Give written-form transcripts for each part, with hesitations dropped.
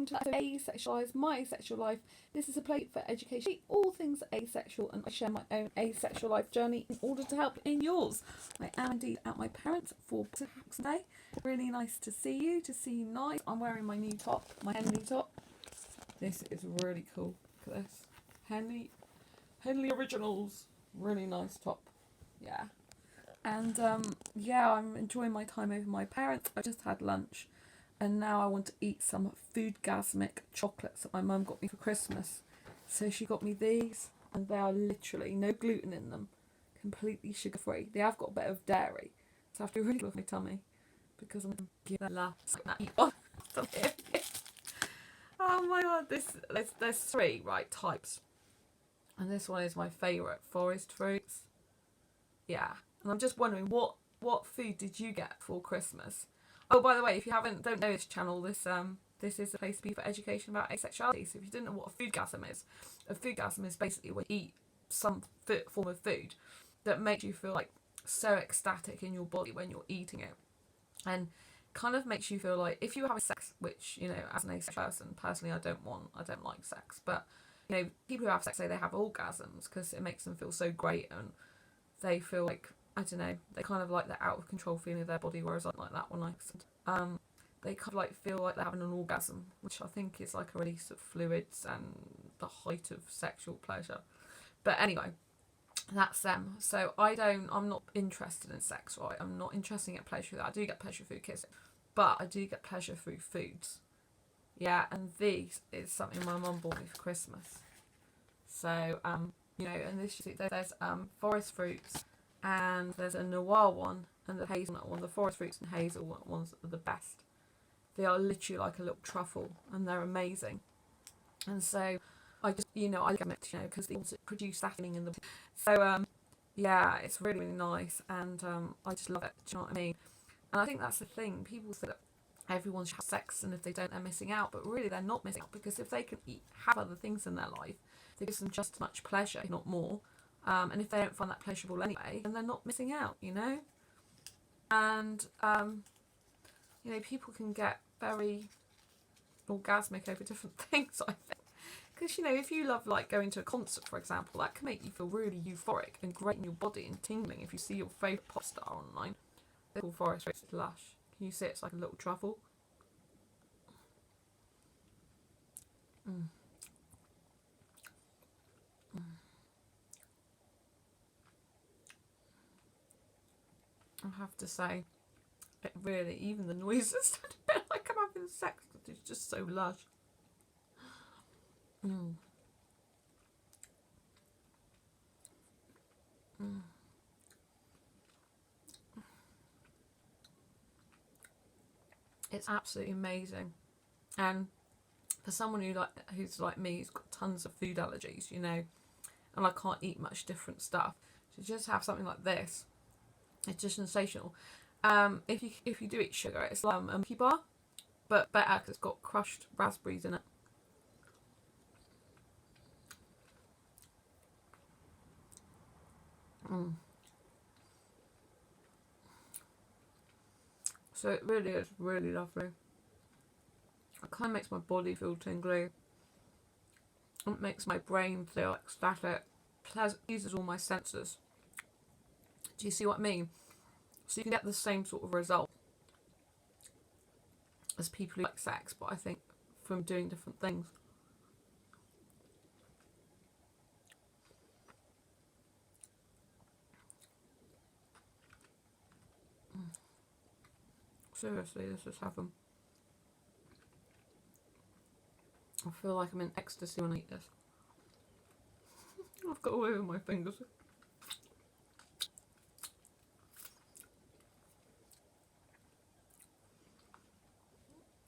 to Asexualized, my asexual life. This is a place for education, all things asexual, and I share my own asexual life journey in order to help in yours. I am indeed at my parents for Boxing Day. Really nice to see you, nice. I'm wearing my new top, my Henley top. This is really cool. Look at this. Henley Originals. Really nice top. Yeah. And yeah, I'm enjoying my time over my parents. I just had lunch. And now I want to eat some Foodgasmic chocolates that my mum got me for Christmas. So she got me these, and they are literally no gluten in them, completely sugar free. They have got a bit of dairy, so I have to really look at my tummy because I'm going to give that last eat one. Oh my god, there's three types, and this one is my favourite, forest fruits. Yeah, and I'm just wondering what food did you get for Christmas? Oh, by the way, if you don't know this channel, this is a place to be for education about asexuality. So if you didn't know what a foodgasm is basically when you eat some form of food that makes you feel like so ecstatic in your body when you're eating it, and kind of makes you feel like if you have sex, which, you know, as an asexual person, personally, I don't like sex, but you know, people who have sex say they have orgasms because it makes them feel so great and they feel like, I don't know, they kind of like the out of control feeling of their body, whereas I don't like that one. They kind of like feel like they're having an orgasm, which I think is like a release of fluids and the height of sexual pleasure. But anyway, that's them. So I'm not interested in sex, right? I'm not interested in pleasure through that. I do get pleasure through kissing, but I do get pleasure through foods. Yeah, and this is something my mum bought me for Christmas. So you know, and there's forest fruits. And there's a noir one and the hazelnut one. The forest fruits and hazelnut ones are the best. They are literally like a little truffle, and they're amazing. And so I just, you know, I like them, you know, because they also produce that feeling in the. So yeah, it's really, really nice, and I just love it. Do you know what I mean? And I think that's the thing. People say that everyone should have sex, and if they don't, they're missing out. But really, they're not missing out, because if they can have other things in their life, they give them just as much pleasure, if not more. And if they don't find that pleasurable anyway, then they're not missing out, you know? And, you know, people can get very orgasmic over different things, I think. Because, you know, if you love, like, going to a concert, for example, that can make you feel really euphoric and great in your body and tingling if you see your favourite pop star online. They're called forest fruits, it's lush. Can you see it's like a little truffle? Mm. Mm. I have to say, it really, even the noises, like I'm having sex, it's just so lush. Mm. Mm. It's absolutely amazing. And for someone who's like me, who's got tons of food allergies, you know, and I can't eat much different stuff, to just have something like this, it's just sensational. If you do eat sugar, it's like a Milky Bar, but better because it's got crushed raspberries in it. Mm. So it really is really lovely. It kind of makes my body feel tingly. It makes my brain feel ecstatic. Pleases all my senses. Do you see what I mean? So you can get the same sort of result as people who like sex, but I think from doing different things. Seriously, this is heaven. I feel like I'm in ecstasy when I eat this. I've got all over my fingers.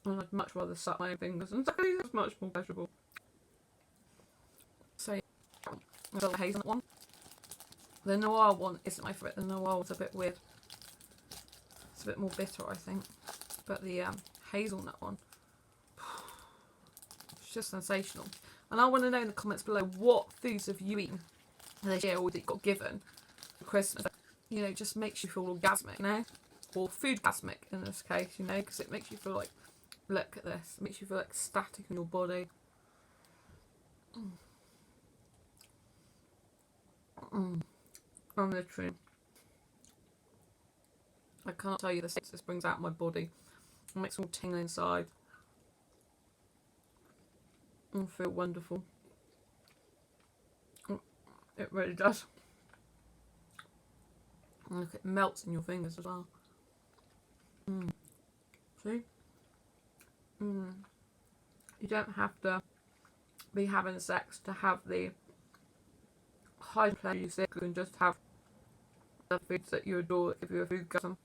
And I'd much rather suck my own fingers, and it's much more pleasurable. So yeah, I've got the hazelnut one. The noir one isn't my favourite. The noir one's a bit weird. It's a bit more bitter, I think. But the hazelnut one, it's just sensational. And I want to know in the comments below, what foods have you eaten this year or that you got given for Christmas? You know, just makes you feel orgasmic, you know? Or foodgasmic in this case, you know, because it makes you feel like Look at this. It makes you feel ecstatic in your body. I'm literally... I can't tell you the sense this brings out in my body. It makes me all tingle inside. I feel wonderful. It really does. And look, it melts in your fingers as well. See? You don't have to be having sex to have the high pleasure you seek. You can just have the foods that you adore that give you a foodgasm.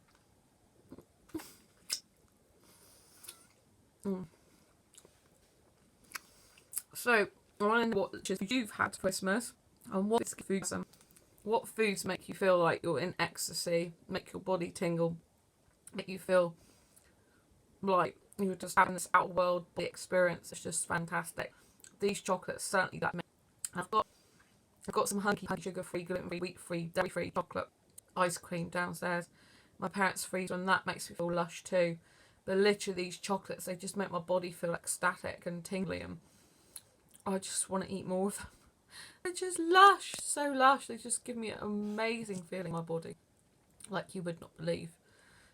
So, I want to know what dishes you've had for Christmas and what is foodgasm. What foods make you feel like you're in ecstasy, make your body tingle, make you feel like you're just having this out world experience. It's just fantastic. These chocolates certainly that. I've got some hunky sugar-free, gluten-free, wheat-free, dairy-free chocolate ice cream downstairs. My parents freeze and that makes me feel lush too. But literally these chocolates, they just make my body feel ecstatic and tingly, and I just want to eat more of them. They're just lush, so lush. They just give me an amazing feeling in my body, like you would not believe.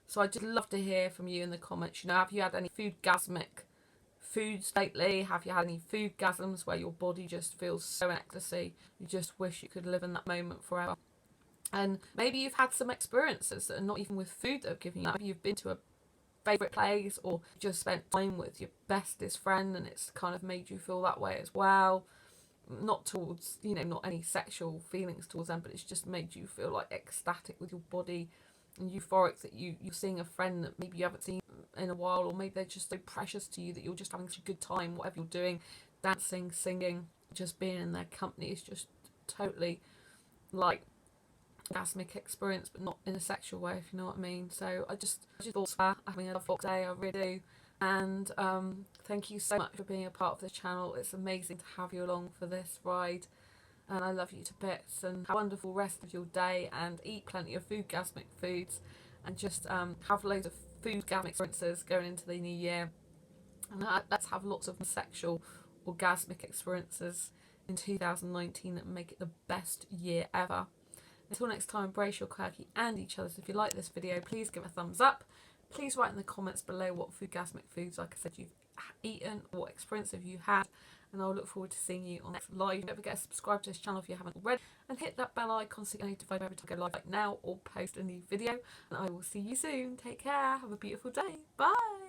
So I'd just love to hear from you in the comments. You know, have you had any foodgasmic foods lately? Have you had any foodgasms where your body just feels so in ecstasy, you just wish you could live in that moment forever? And maybe you've had some experiences that are not even with food that have given you that. Maybe you've been to a favourite place or just spent time with your bestest friend and it's kind of made you feel that way as well. Not towards, you know, not any sexual feelings towards them, but it's just made you feel like ecstatic with your body and euphoric that you're seeing a friend that maybe you haven't seen in a while, or maybe they're just so precious to you that you're just having such a good time, whatever you're doing, dancing, singing, just being in their company is just totally like orgasmic experience, but not in a sexual way, if you know what I mean. So I just thought having a lovely day, I really do. And thank you so much for being a part of the channel. It's amazing to have you along for this ride, and I love you to bits. And have a wonderful rest of your day, and eat plenty of foodgasmic foods, and just have loads of foodgasmic experiences going into the new year. And let's have lots of sexual orgasmic experiences in 2019 that make it the best year ever. Until next time, embrace your quirky and each other's. If you like this video, please give a thumbs up. Please write in the comments below what foodgasmic foods, like I said, you've eaten, what experience have you had, and I'll look forward to seeing you on next live. Don't forget to subscribe to this channel if you haven't already, and hit that bell icon so you get notified every time I go live, like now, or post a new video. And I will see you soon. Take care. Have a beautiful day. Bye.